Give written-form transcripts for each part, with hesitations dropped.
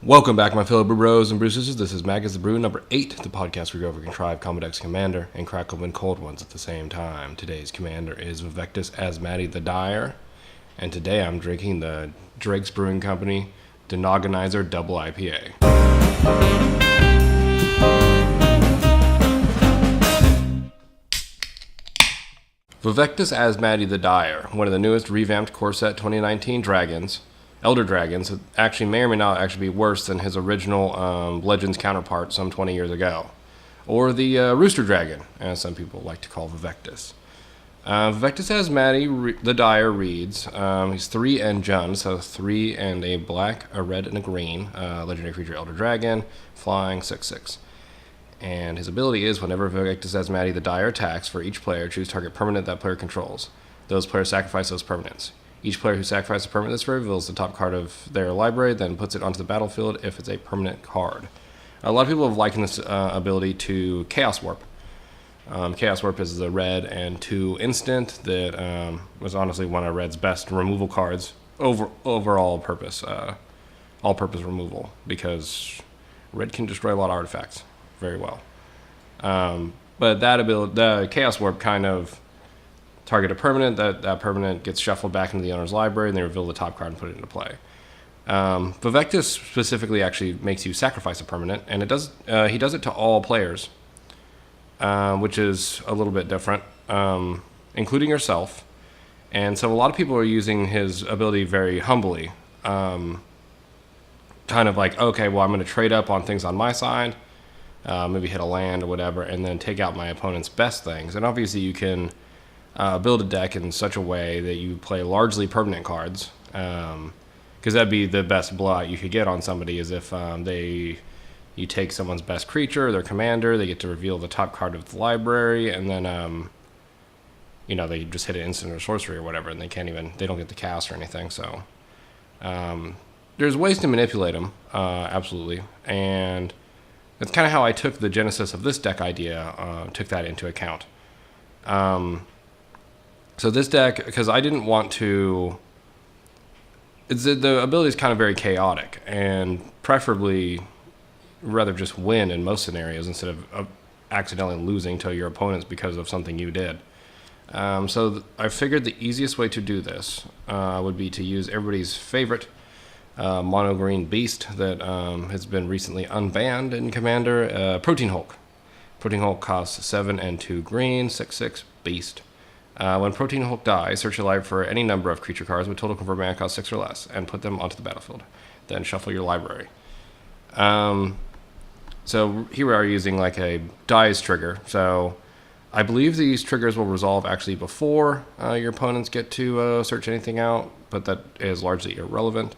Welcome back, my fellow Brew Bros and Brew Sisters. This is Magus the Brew number 8, the podcast where we go over contrived combo decks commander and crack open cold ones at the same time. Today's commander is Vaevictis Asmadi the Dyer, and today I'm drinking the Drake's Brewing Company Denogonizer Double IPA. Vaevictis Asmadi the Dyer, one of the newest revamped core set 2019 dragons. Elder Dragons actually may or may not actually be worse than his original Legends counterpart some 20 years ago. Or the Rooster Dragon, as some people like to call Vaevictis. Vaevictis Asmadi the Dyer reads, he's 3 and Jund, so 3 and a black, a red, and a green. Legendary creature Elder Dragon, flying 6/6. And his ability is whenever Vaevictis Asmadi the Dyer attacks, for each player, choose target permanent that player controls. Those players sacrifice those permanents. Each player who sacrifices a permanent this way reveals the top card of their library, then puts it onto the battlefield if it's a permanent card. A lot of people have likened this ability to Chaos Warp. Chaos Warp is the red and 2 instant that was honestly one of Red's best removal cards overall purpose, all-purpose removal, because Red can destroy a lot of artifacts very well. But that ability, the Chaos Warp, kind of target a permanent, that permanent gets shuffled back into the owner's library, and they reveal the top card and put it into play. Vaevictis specifically actually makes you sacrifice a permanent, and he does it to all players, which is a little bit different, including yourself. And so a lot of people are using his ability very humbly, kind of like, okay, well, I'm going to trade up on things on my side, maybe hit a land or whatever, and then take out my opponent's best things. And obviously you can build a deck in such a way that you play largely permanent cards, because that'd be the best blowout you could get on somebody, is if you take someone's best creature, their commander, they get to reveal the top card of the library, and then they just hit an instant or sorcery or whatever, and they don't get the cast or anything. So there's ways to manipulate them, absolutely, and that's kind of how I took the genesis of this deck idea, took that into account. So this deck, because I didn't want to, the ability is kind of very chaotic, and preferably rather just win in most scenarios instead of accidentally losing to your opponents because of something you did. So I figured the easiest way to do this would be to use everybody's favorite mono green beast that has been recently unbanned in Commander, Protein Hulk. Protein Hulk costs 7 and 2 green, 6/6 beast. When Protein Hulk dies, search your library for any number of creature cards with total convert mana cost 6 or less, and put them onto the battlefield. Then shuffle your library. So here we are using like a dies trigger. So I believe these triggers will resolve actually before your opponents get to search anything out, but that is largely irrelevant.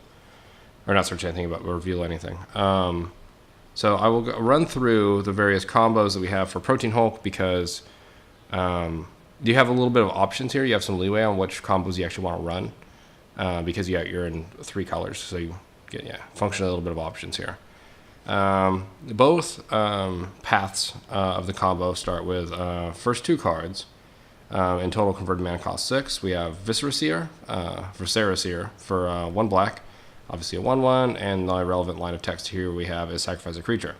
Or not search anything, but reveal anything. So I will run through the various combos that we have for Protein Hulk, because you have a little bit of options here. You have some leeway on which combos you actually want to run, because you're in 3 colors, so you get functionally a little bit of options here. Both paths of the combo start with first 2 cards. In total converted mana cost 6. We have Viscera Seer for 1 black, obviously a 1/1, and the relevant line of text here we have is sacrifice a creature.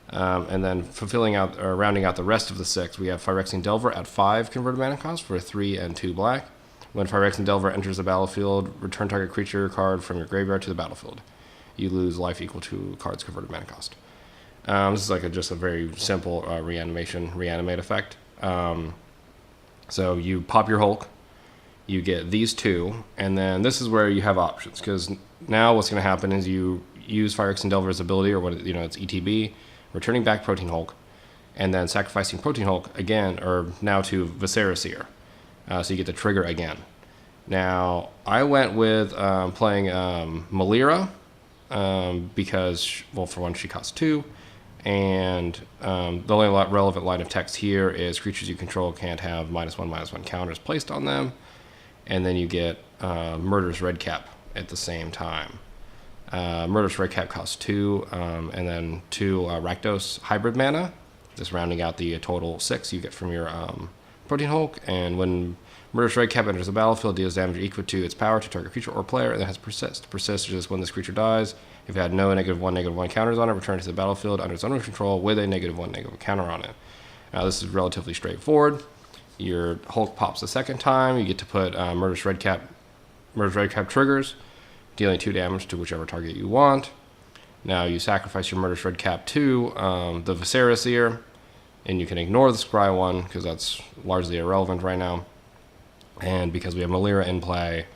And then rounding out the rest of the 6, we have Phyrexian Delver at 5 converted mana cost for 3 and 2 black. When Phyrexian Delver enters the battlefield, return target creature card from your graveyard to the battlefield. You lose life equal to cards converted mana cost. This is like just a very simple reanimate effect. So you pop your Hulk, you get these 2, and then this is where you have options, because now what's going to happen is you use Phyrexian Delver's ability, or it's ETB, returning back Protein Hulk, and then sacrificing Protein Hulk again, or now to Viscera Seer. So you get the trigger again. Now, I went with playing Malira, because, well, for one, she costs 2, and the only relevant line of text here is creatures you control can't have -1/-1 counters placed on them, and then you get Murderous Redcap at the same time. Murderous Redcap costs 2, and then 2 Rakdos hybrid mana, just rounding out the total 6 you get from your Protein Hulk. And when Murderous Red Cap enters the battlefield, deals damage equal to its power to target creature or player, and then has Persist. Persist is just when this creature dies. If it had no -1/-1 counters on it, return to the battlefield under its owner's control with a -1/- counter on it. Now this is relatively straightforward. Your Hulk pops the second time. You get to put Murderous Red Cap triggers, dealing 2 damage to whichever target you want. Now you sacrifice your Murderous Red Cap to the Vaevictis Asmadi, and you can ignore the Scry one because that's largely irrelevant right now. And because we have Melira in play,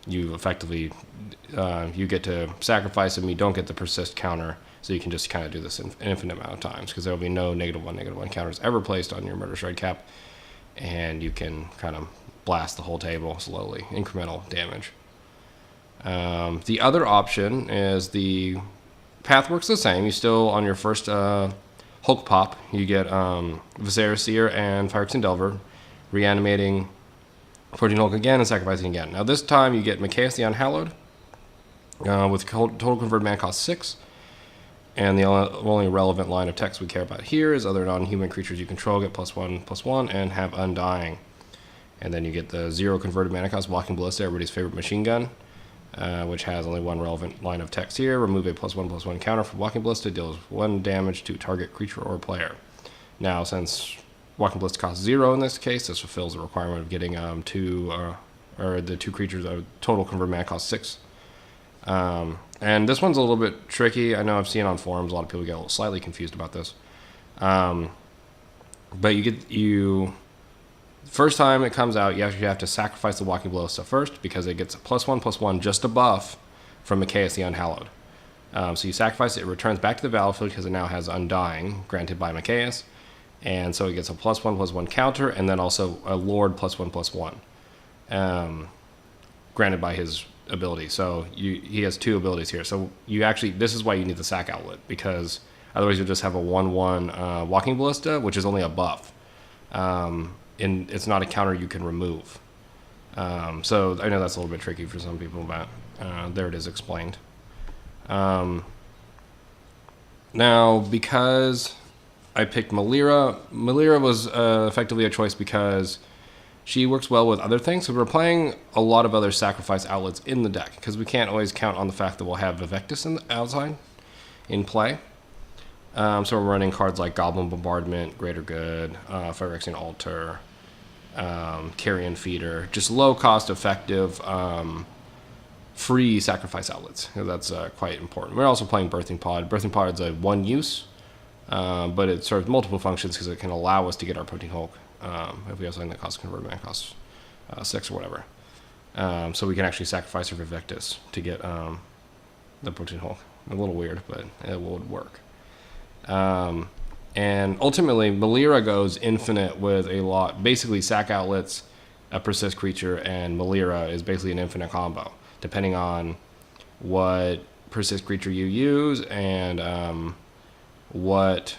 you effectively you get to sacrifice them. You don't get the Persist counter, so you can just kind of do this an infinite amount of times because there will be no -1/-1 counters ever placed on your Murderous Red Cap, and you can kind of blast the whole table slowly, incremental damage. The other option is the path works the same. You still, on your first Hulk pop, you get Vaevictis and Vaevictis Delver, reanimating 14 Hulk again and sacrificing again. Now this time you get Magus the Unhallowed with total convert mana cost 6. And the only relevant line of text we care about here is other non-human creatures you control get +1/+1 and have Undying. And then you get the 0 converted mana cost Walking Ballista, everybody's favorite machine gun, which has only one relevant line of text here. Remove a +1/+1 counter from Walking Ballista, deals 1 damage to target creature or player. Now, since Walking Ballista costs 0 in this case, this fulfills the requirement of getting the 2 creatures total convert mana cost 6. And this one's a little bit tricky. I know I've seen on forums a lot of people get a little slightly confused about this. But first time it comes out, you actually have to sacrifice the Walking Ballista first because it gets a +1/+1, just a buff from Magus the Unhallowed. So you sacrifice it, it returns back to the battlefield because it now has Undying, granted by Magus. And so it gets a +1/+1 counter, and then also a Lord +1/+1, granted by his ability. So he has 2 abilities here. So this is why you need the sack outlet, because otherwise you'll just have a 1/1 Walking Ballista, which is only a buff. And it's not a counter you can remove. So I know that's a little bit tricky for some people, but there it is explained. Now, because I picked Melira was effectively a choice because she works well with other things. So we're playing a lot of other sacrifice outlets in the deck because we can't always count on the fact that we'll have Vaevictis outside in play. So we're running cards like Goblin Bombardment, Greater Good, Phyrexian Altar, Carrion Feeder, just low cost, effective, free sacrifice outlets. That's quite important. We're also playing Birthing Pod. Birthing Pod is a 1 use, but it serves multiple functions because it can allow us to get our Protein Hulk if we have something that costs convert mana costs 6 or whatever. So we can actually sacrifice our Vaevictis to get the Protein Hulk. A little weird, but it would work. And ultimately, Melira goes infinite with a lot. Basically, sack outlets, a Persist creature, and Melira is basically an infinite combo, depending on what Persist creature you use and what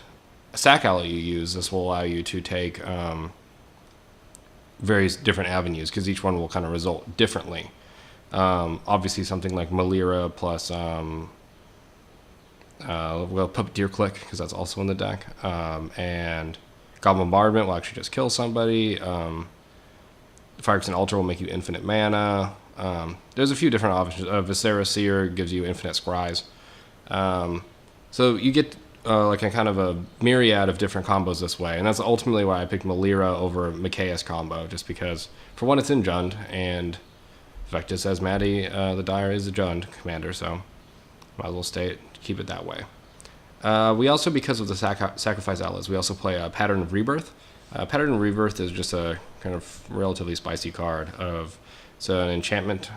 sack outlet you use. This will allow you to take various different avenues because each one will kind of result differently. Obviously, something like Melira plus Puppeteer Click, because that's also in the deck, and Goblin Bombardment will actually just kill somebody. Phyrexian Altar will make you infinite mana. There's a few different options. Vaevictis Asmadi gives you infinite scries. So you get like a kind of a myriad of different combos this way, and that's ultimately why I picked Melira over Magus combo, just because for one it's in Jund, and Vaevictis Asmadi, the Dire, is a Jund commander, so might as well keep it that way. We also, because of the sacrifice outlets, we also play a Pattern of Rebirth. Pattern of Rebirth is just a kind of relatively spicy card. It's an enchantment,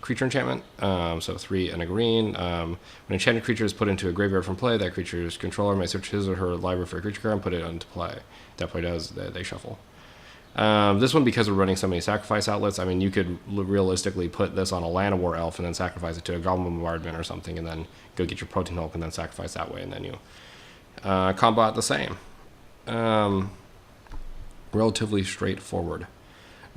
creature enchantment, so 3 and a green. When an enchanted creature is put into a graveyard from play, that creature's controller may search his or her library for a creature card and put it into play. That play does, they shuffle. This one, because we're running so many sacrifice outlets, I mean, you could realistically put this on a Llanowar Elf and then sacrifice it to a Goblin Bombardment or something, and then go get your Protein Hulk and then sacrifice that way, and then you combo it the same. Relatively straightforward.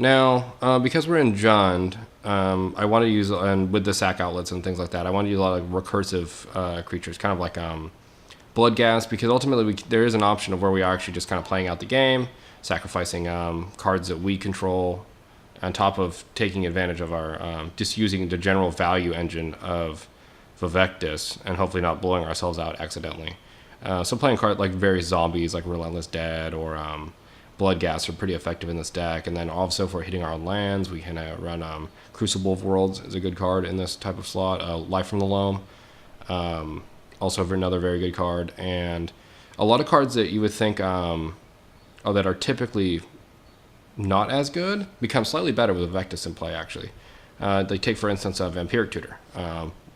Now, because we're in Jund, I want to use, and with the sack outlets and things like that, I want to use a lot of recursive creatures, kind of like Blood Gas, because ultimately there is an option of where we are actually just kind of playing out the game, sacrificing cards that we control, on top of taking advantage of our just using the general value engine of Vaevictis and hopefully not blowing ourselves out accidentally. So playing cards like various zombies like Relentless Dead or Blood Gas are pretty effective in this deck. And then also if we're hitting our own lands, we can run Crucible of Worlds is a good card in this type of slot. Life from the Loam, also another very good card. And a lot of cards that you would think that are typically not as good become slightly better with Vaevictis in play, actually. They take, for instance, a Vampiric Tutor.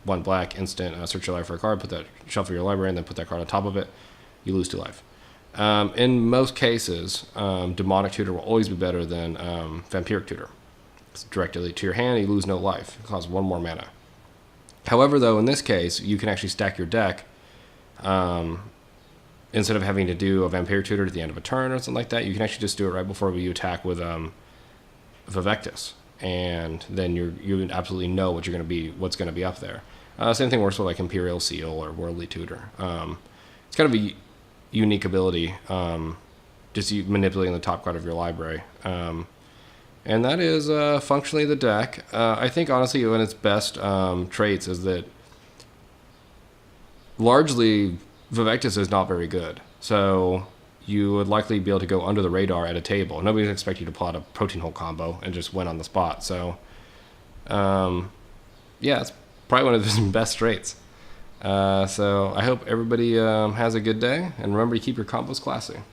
1 black, instant, search your life for a card, shuffle your library, and then put that card on top of it. You lose 2 life. In most cases, Demonic Tutor will always be better than Vampiric Tutor. It's directly to your hand, you lose no life. It costs 1 more mana. However, though, in this case, you can actually stack your deck. Instead of having to do a Vampiric Tutor at the end of a turn or something like that, you can actually just do it right before you attack with Vaevictis. And then you absolutely know what's going to be up there. Same thing works with like Imperial Seal or Worldly Tutor. It's kind of a unique ability, just manipulating the top card of your library. And that is functionally the deck. I think honestly, one of its best traits is that largely Vaevictis is not very good. So you would likely be able to go under the radar at a table. Nobody's expect you to pull out a Protein Hole combo and just win on the spot. So, yeah, it's probably one of his best traits. So I hope everybody has a good day, and remember to keep your combos classy.